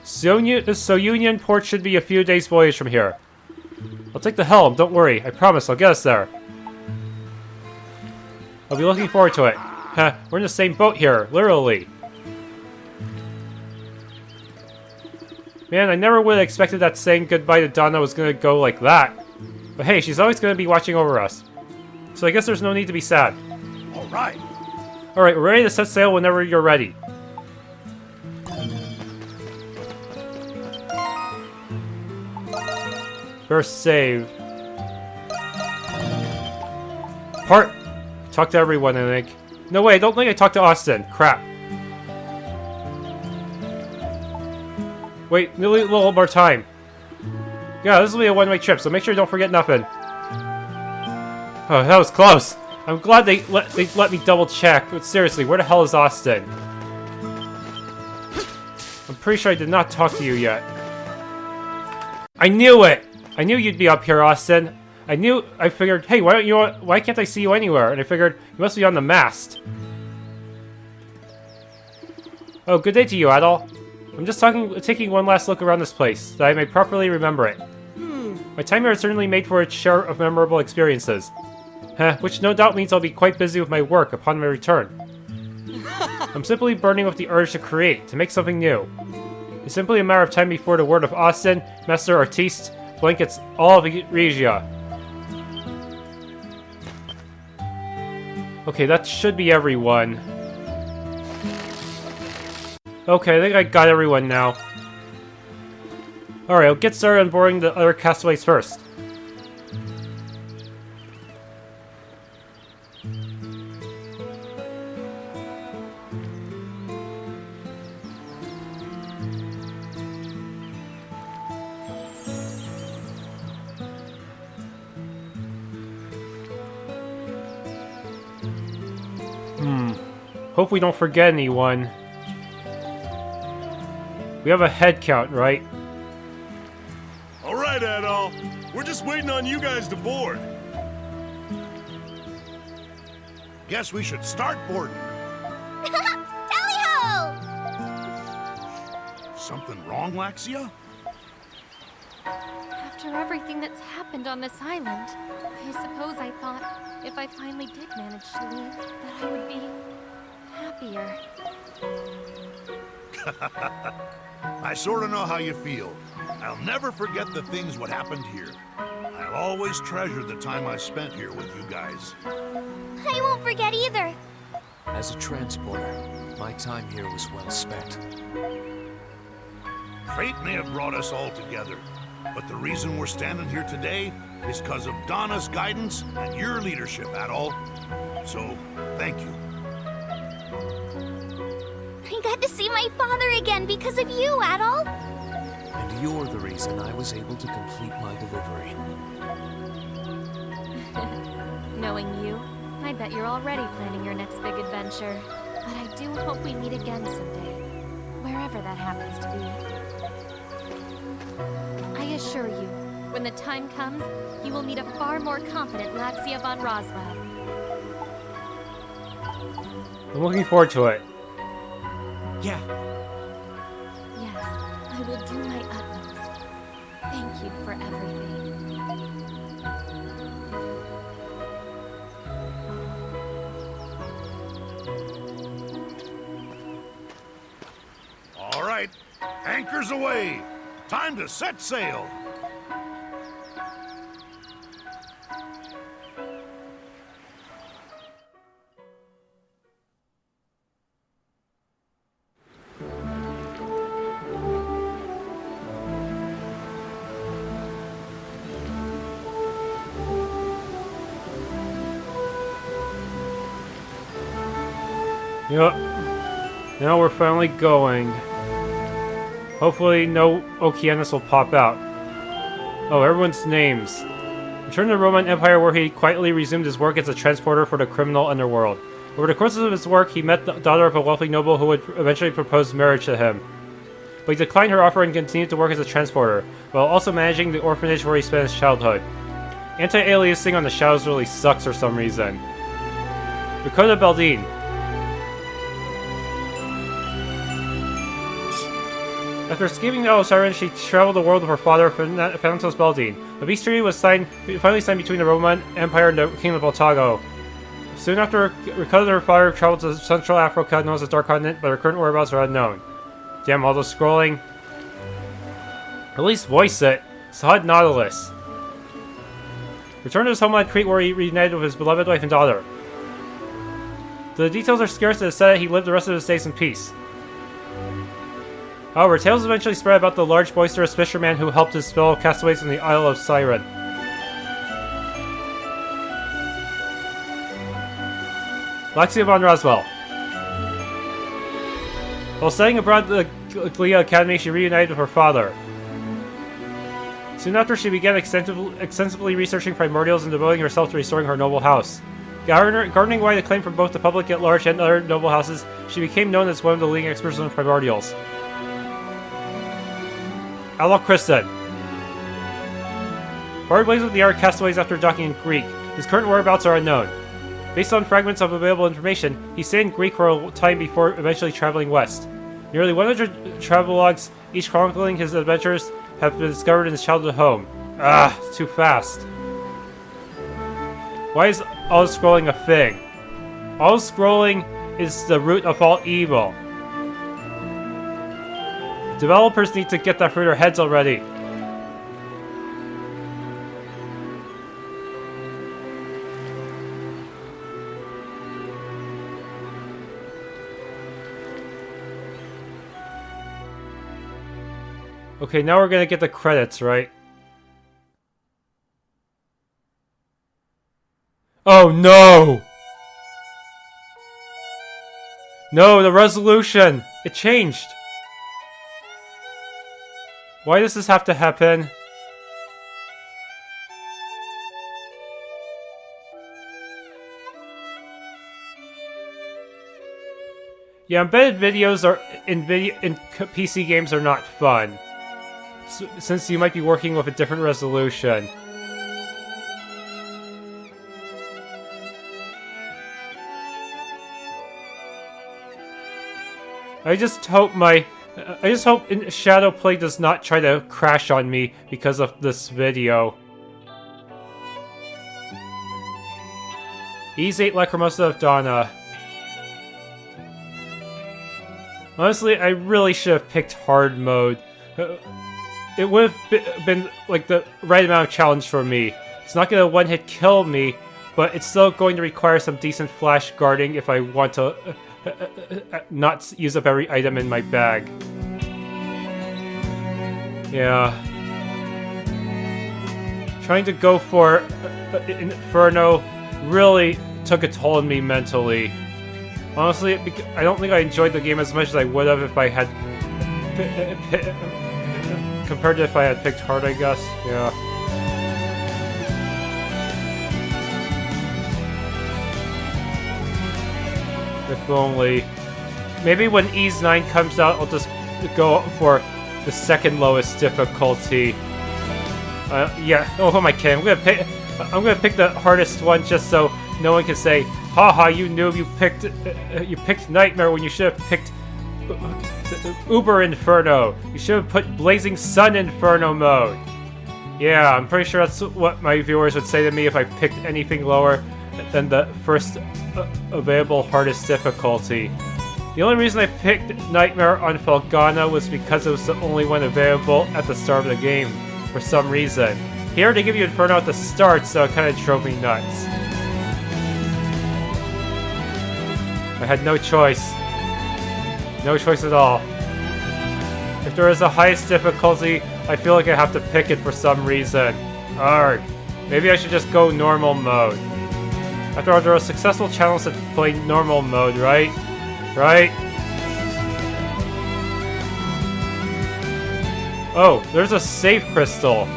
So Union Port should be a few days' voyage from here. I'll take the helm, don't worry. I promise I'll get us there. I'll be looking forward to it. We're in the same boat here, literally. Man, I never would have expected that saying goodbye to Donna was gonna go like that. But hey, she's always gonna be watching over us. So I guess there's no need to be sad. All right. Alright, we're ready to set sail whenever you're ready. First save. Talk to everyone, I think. No way, I don't think I talked to Austin. Crap. Wait, a little more time. Yeah, this will be a one-way trip, so make sure you don't forget nothing. Oh, that was close. I'm glad they let me double check, but seriously, where the hell is Austin? I'm pretty sure I did not talk to you yet. I knew it! I knew you'd be up here, Austin. I figured, hey, why can't I see you anywhere? And I figured, you must be on the mast. Oh, good day to you, Adol. I'm just taking one last look around this place, that I may properly remember it. My time here has certainly made for its share of memorable experiences. Which no doubt means I'll be quite busy with my work upon my return. I'm simply burning with the urge to create, to make something new. It's simply a matter of time before the word of Austin, Master Artiste, blankets all of Regia. Okay, that should be everyone. Okay, I think I got everyone now. Alright, I'll get started on boarding the other castaways first. Hope we don't forget anyone. We have a head count, right? Alright, Adol. We're just waiting on you guys to board. Guess we should start boarding. Tally-ho! Something wrong, Laxia? After everything that's happened on this island, I suppose I thought if I finally did manage to leave, that I would be happier. I sort of know how you feel. I'll never forget the things what happened here. I'll always treasure the time I spent here with you guys. I won't forget either. As a transporter, my time here was well spent. Fate may have brought us all together, but the reason we're standing here today is because of Donna's guidance and your leadership, Adol. So, thank you. I got to see my father again because of you, Adol. And you're the reason I was able to complete my delivery. Knowing you, I bet you're already planning your next big adventure. But I do hope we meet again someday, wherever that happens to be. I assure you, when the time comes, you will meet a far more confident Laxia von Roswell. I'm looking forward to it. Yeah. Yes, I will do my utmost. Thank you for everything. All right, anchors away. Time to set sail. Yep. Now we're finally going. Hopefully no Okeanos will pop out. Oh, everyone's names. Returned to the Roman Empire where he quietly resumed his work as a transporter for the criminal underworld. Over the course of his work, he met the daughter of a wealthy noble who would eventually propose marriage to him. But he declined her offer and continued to work as a transporter, while also managing the orphanage where he spent his childhood. Anti-aliasing on the shadows really sucks for some reason. Dakota Baldine. After escaping the Isle of Seiren, she traveled the world with her father, Thanatos Baldine. The peace treaty was finally signed between the Roman Empire and the Kingdom of Baltago. Soon after, Ricardo and her father traveled to Central Africa, known as the Dark Continent, but her current whereabouts are unknown. Damn, all the scrolling. At least voice it. Sahad Nautilus. Returned to his homeland Crete where he reunited with his beloved wife and daughter. The details are scarce, and it is said that he lived the rest of his days in peace. However, tales eventually spread about the large, boisterous fisherman who helped his fellow castaways in the Isle of Seiren. Lexia von Roswell. While studying abroad at the Glia Academy, she reunited with her father. Soon after, she began extensively researching primordials and devoting herself to restoring her noble house. Garnering wide acclaim from both the public at large and other noble houses, she became known as one of the leading experts on primordials. Alok Kristen. Parted ways with the other castaways after docking in Greek. His current whereabouts are unknown. Based on fragments of available information, he stayed in Greek for a time before eventually traveling west. Nearly 100 travelogues, each chronicling his adventures, have been discovered in his childhood home. It's too fast. Why is auto-scrolling a thing? Auto-scrolling is the root of all evil. Developers need to get that through their heads already. Okay, now we're gonna get the credits, right? Oh no! No, the resolution! It changed! Why does this have to happen? Yeah, embedded videos are in PC games are not fun. Since you might be working with a different resolution. I just hope Shadowplay does not try to crash on me because of this video. Ys 8 Lacrimosa of Donna. Honestly, I really should have picked hard mode. It would have been like the right amount of challenge for me. It's not going to one-hit kill me, but it's still going to require some decent flash guarding if I want to not use up every item in my bag. Yeah. Trying to go for Inferno really took a toll on me mentally. Honestly, I don't think I enjoyed the game as much as I would have if I had... compared to if I had picked hard, I guess. Yeah. If only. Maybe when Ys 9 comes out, I'll just go for the second lowest difficulty. Yeah. Oh, who am I kidding? I'm gonna pick the hardest one just so no one can say, "Haha, you noob! You picked Nightmare when you should have picked Uber Inferno. You should have put Blazing Sun Inferno mode." Yeah, I'm pretty sure that's what my viewers would say to me if I picked anything lower than the first available hardest difficulty. The only reason I picked Nightmare on Falcom was because it was the only one available at the start of the game, for some reason. Here they give you Inferno at the start, so it kind of drove me nuts. I had no choice. No choice at all. If there is a highest difficulty, I feel like I have to pick it for some reason. Arrgh. Maybe I should just go normal mode. After all, there are successful channels that play normal mode, right? Right? Oh, there's a save crystal.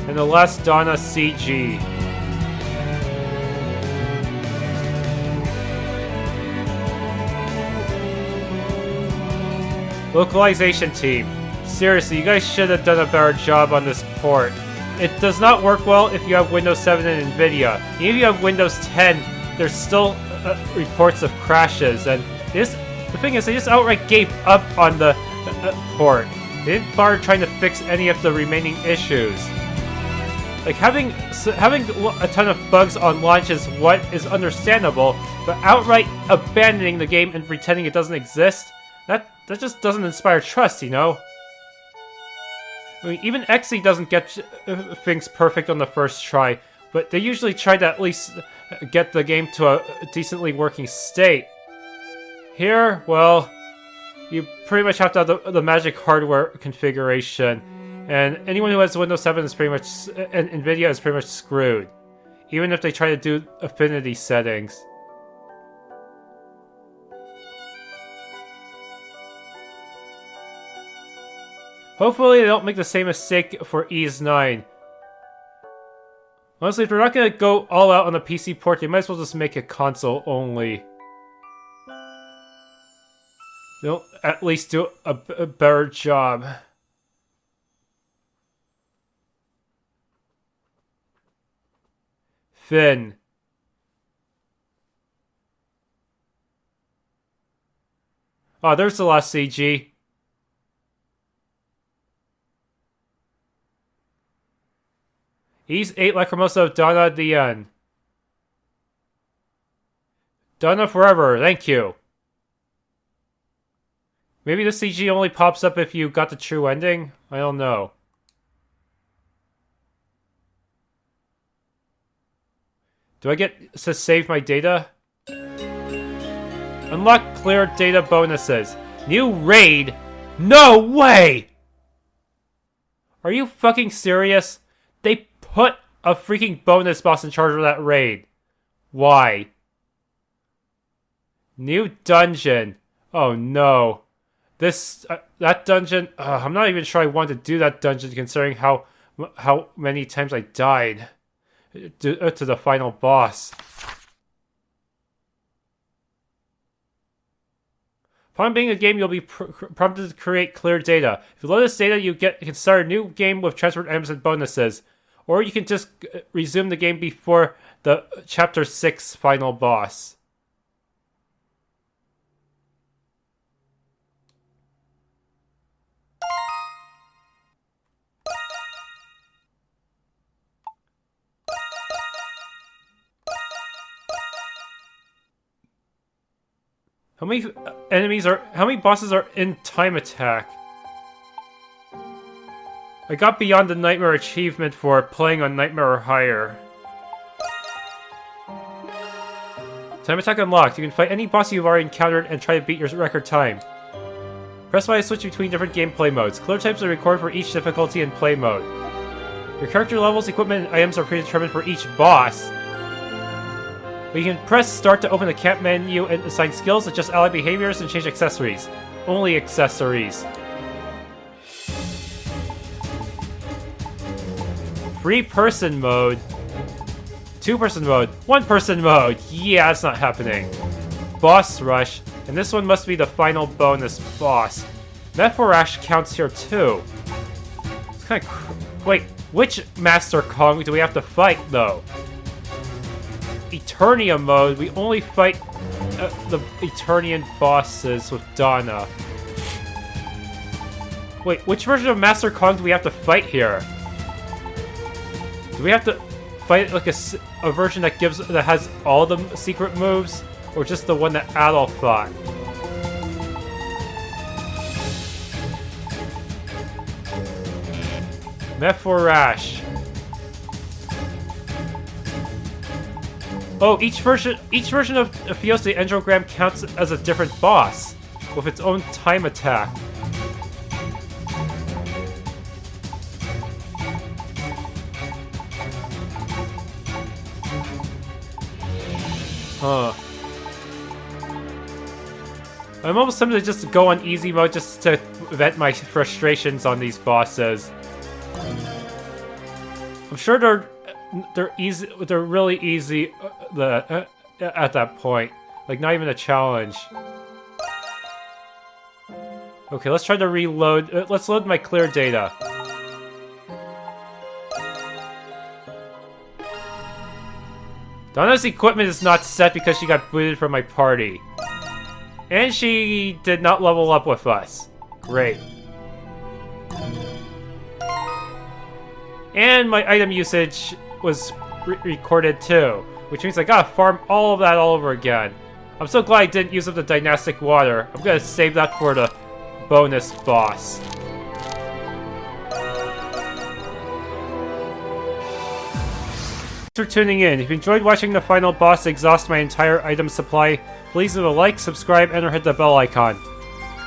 And the last Donna CG. Localization team. Seriously, you guys should have done a better job on this port. It does not work well if you have Windows 7 and Nvidia. Even if you have Windows 10, there's still reports of crashes. And the thing is, they just outright gave up on the port. They didn't bother trying to fix any of the remaining issues. Like, having a ton of bugs on launch is what is understandable, but outright abandoning the game and pretending it doesn't exist, just doesn't inspire trust, you know? I mean, even Xe doesn't get things perfect on the first try, but they usually try to at least get the game to a decently working state. Here, well, you pretty much have to have the magic hardware configuration, and anyone who has Windows 7 is pretty much, and Nvidia is pretty much screwed, even if they try to do affinity settings. Hopefully they don't make the same mistake for Ys 9. Honestly, if they're not gonna go all out on the PC port, they might as well just make it console only. They'll at least do a better job. Finn. Oh, there's the last CG. Ys 8 Lacrimosa of Donna at the end. Donna forever, thank you. Maybe the CG only pops up if you got the true ending? I don't know. Do I get to save my data? Unlock clear data bonuses. New raid? No way! Are you fucking serious? They put a freaking bonus boss in charge of that raid. Why? New dungeon. Oh no. That dungeon, I'm not even sure I want to do that dungeon considering how many times I died to the final boss. Upon being a game, you'll be prompted to create clear data. If you load this data, you can start a new game with transferred items and bonuses. Or you can just resume the game before the Chapter 6 final boss. How many bosses are in Time Attack? I got beyond the Nightmare achievement for playing on Nightmare or higher. Time Attack unlocked. You can fight any boss you've already encountered and try to beat your record time. Press Y to switch between different gameplay modes. Clear types are recorded for each difficulty and play mode. Your character levels, equipment, and items are predetermined for each boss. But you can press start to open the camp menu and assign skills, adjust ally behaviors, and change accessories. Only accessories. Three-person mode. Two-person mode. One-person mode. Yeah, that's not happening. Boss rush. And this one must be the final bonus boss. Mephorash counts here too. It's kind of wait, which Master Kong do we have to fight though? Eternia mode, we only fight the Eternian bosses with Donna. Wait, which version of Master Kong do we have to fight here? Do we have to fight like a version that has all the secret moves, or just the one that Adol fought? Mephorash. Oh, each version of Fios the Endogram counts as a different boss, with its own time attack. Huh. I'm almost tempted to just go on easy mode just to vent my frustrations on these bosses. I'm sure they're easy. They're really easy at that point. Like, not even a challenge. Okay, let's try to reload. Let's load my clear data. Donna's equipment is not set because she got booted from my party. And she did not level up with us. Great. And my item usage was recorded too, which means I gotta farm all of that all over again. I'm so glad I didn't use up the dynastic water. I'm gonna save that for the bonus boss. Thanks for tuning in. If you enjoyed watching the final boss exhaust my entire item supply, please leave a like, subscribe, and or hit the bell icon.